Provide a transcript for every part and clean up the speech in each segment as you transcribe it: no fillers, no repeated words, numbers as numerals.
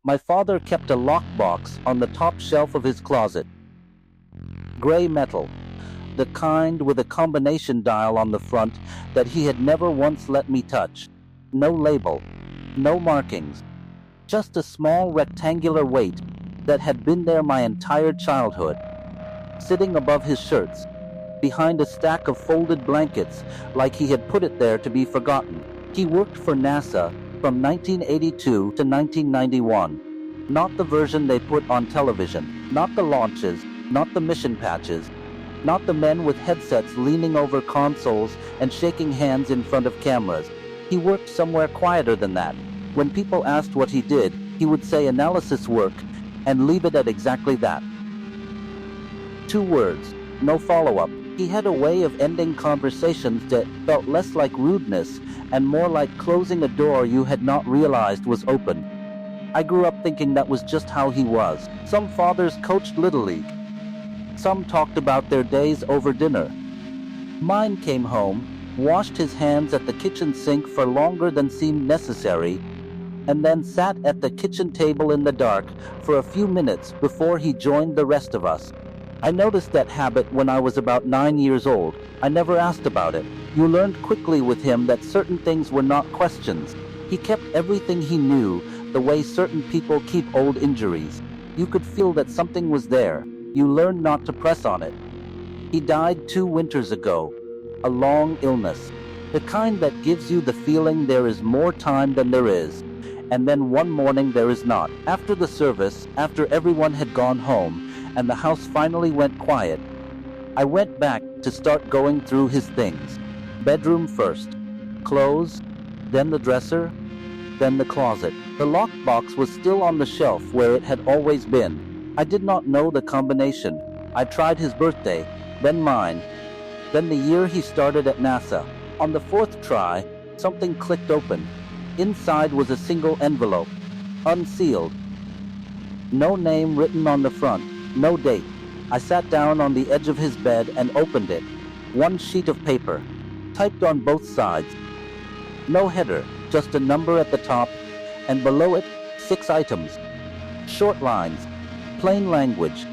My father kept a lockbox on the top shelf of his closet. Gray metal, the kind with a combination dial on the front that he had never once let me touch. No label, no markings, just a small rectangular weight that had been there my entire childhood. Sitting above his shirts, behind a stack of folded blankets, like he had put it there to be forgotten. He worked for NASA from 1982 to 1991. Not the version they put on television, not the launches, not the mission patches, not the men with headsets leaning over consoles and shaking hands in front of cameras. He worked somewhere quieter than that. When people asked what he did, he would say analysis work and leave it at exactly that. 2 words, no follow-up. He had a way of ending conversations that felt less like rudeness and more like closing a door you had not realized was open. I grew up thinking that was just how he was. Some fathers coached Little League. Some talked about their days over dinner. Mine came home, washed his hands at the kitchen sink for longer than seemed necessary, and then sat at the kitchen table in the dark for a few minutes before he joined the rest of us. I noticed that habit when I was about 9 years old. I never asked about it. You learned quickly with him that certain things were not questions. He kept everything he knew, the way certain people keep old injuries. You could feel that something was there. You learned not to press on it. He died 2 winters ago. A long illness. The kind that gives you the feeling there is more time than there is. And then one morning there is not. After the service, after everyone had gone home, and the house finally went quiet, I went back to start going through his things. Bedroom first. Clothes, then the dresser, then the closet. The lockbox was still on the shelf where it had always been. I did not know the combination. I tried his birthday, then mine, then the year he started at NASA. On the 4th try, something clicked open. Inside was a single envelope, unsealed. No name written on the front, no date. I sat down on the edge of his bed and opened it. 1 sheet of paper, typed on both sides. No header, just a number at the top, and below it, 6 items. Short lines, plain language.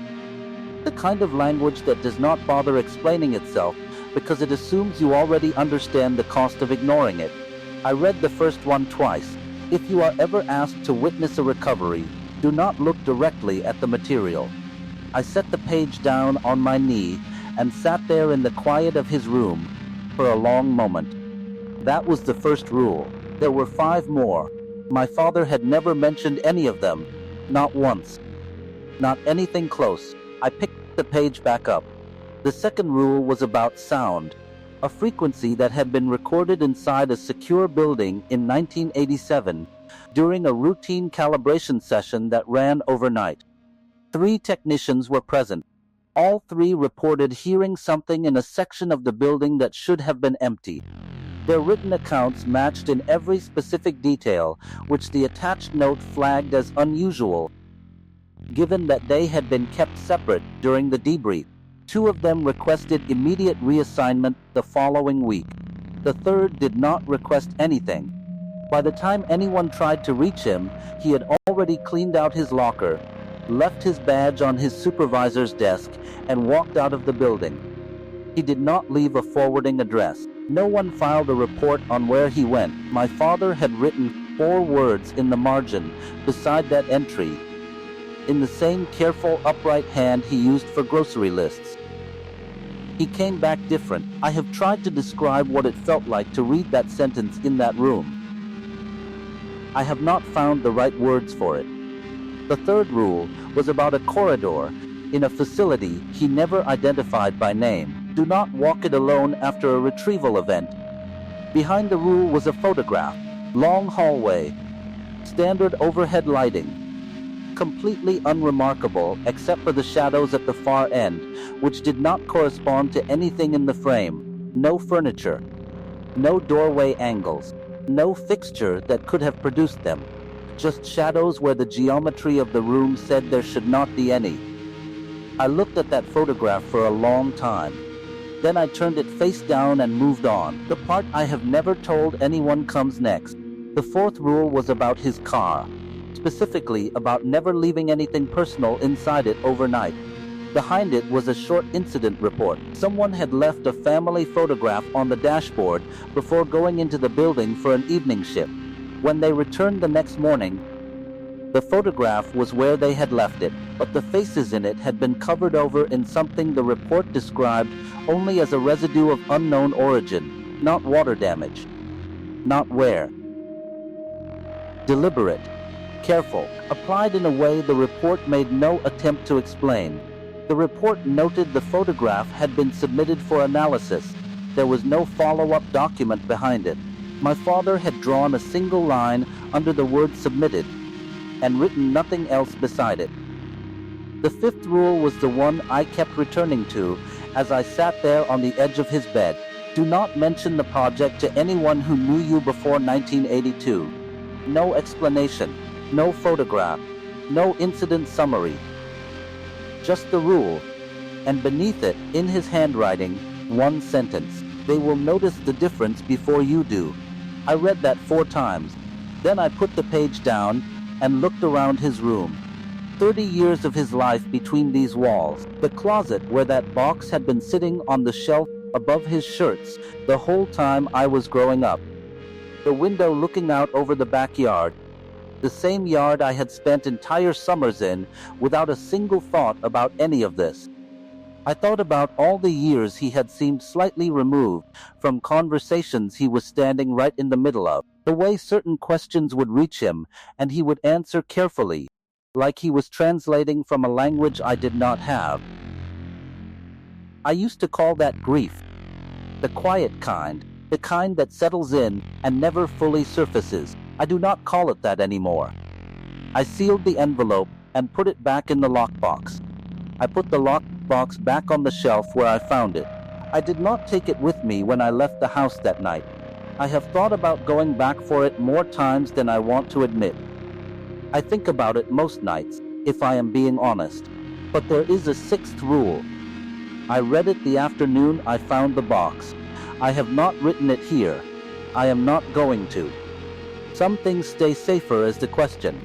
The kind of language that does not bother explaining itself because it assumes you already understand the cost of ignoring it. I read the first one twice. If you are ever asked to witness a recovery, do not look directly at the material. I set the page down on my knee and sat there in the quiet of his room for a long moment. That was the first rule. There were 5 more. My father had never mentioned any of them, not once. Not anything close. I picked the page back up. The second rule was about sound, a frequency that had been recorded inside a secure building in 1987 during a routine calibration session that ran overnight. 3 technicians were present. All 3 reported hearing something in a section of the building that should have been empty. Their written accounts matched in every specific detail, which the attached note flagged as unusual, given that they had been kept separate during the debrief. 2 of them requested immediate reassignment the following week. The third did not request anything. By the time anyone tried to reach him, he had already cleaned out his locker, left his badge on his supervisor's desk, and walked out of the building. He did not leave a forwarding address. No one filed a report on where he went. My father had written 4 words in the margin beside that entry, in the same careful, upright hand he used for grocery lists. He came back different. I have tried to describe what it felt like to read that sentence in that room. I have not found the right words for it. The third rule was about a corridor in a facility he never identified by name. Do not walk it alone after a retrieval event. Behind the rule was a photograph. Long hallway. Standard overhead lighting. Completely unremarkable except for the shadows at the far end, which did not correspond to anything in the frame. No furniture. No doorway angles. No fixture that could have produced them. Just shadows where the geometry of the room said there should not be any. I looked at that photograph for a long time. Then I turned it face down and moved on. The part I have never told anyone comes next. The 4th rule was about his car. specifically about never leaving anything personal inside it overnight. Behind it was a short incident report. Someone had left a family photograph on the dashboard before going into the building for an evening shift. When they returned the next morning, the photograph was where they had left it, but the faces in it had been covered over in something the report described only as a residue of unknown origin, not water damage, not wear. Deliberate, careful, applied in a way the report made no attempt to explain. The report noted the photograph had been submitted for analysis. There was no follow-up document behind it. My father had drawn a single line under the word submitted and written nothing else beside it. The fifth rule was the one I kept returning to as I sat there on the edge of his bed. Do not mention the project to anyone who knew you before 1982. No explanation, no photograph, no incident summary. Just the rule, and beneath it, in his handwriting, one sentence. They will notice the difference before you do. I read that 4 times. Then I put the page down and looked around his room. 30 years of his life between these walls. The closet where that box had been sitting on the shelf above his shirts the whole time I was growing up. The window looking out over the backyard. The same yard I had spent entire summers in without a single thought about any of this. I thought about all the years he had seemed slightly removed from conversations he was standing right in the middle of, the way certain questions would reach him and he would answer carefully, like he was translating from a language I did not have. I used to call that grief, the quiet kind, the kind that settles in and never fully surfaces. I do not call it that anymore. I sealed the envelope and put it back in the lockbox. I put the lockbox back on the shelf where I found it. I did not take it with me when I left the house that night. I have thought about going back for it more times than I want to admit. I think about it most nights, if I am being honest. But there is a 6th rule. I read it the afternoon I found the box. I have not written it here. I am not going to. Some things stay safer as the question.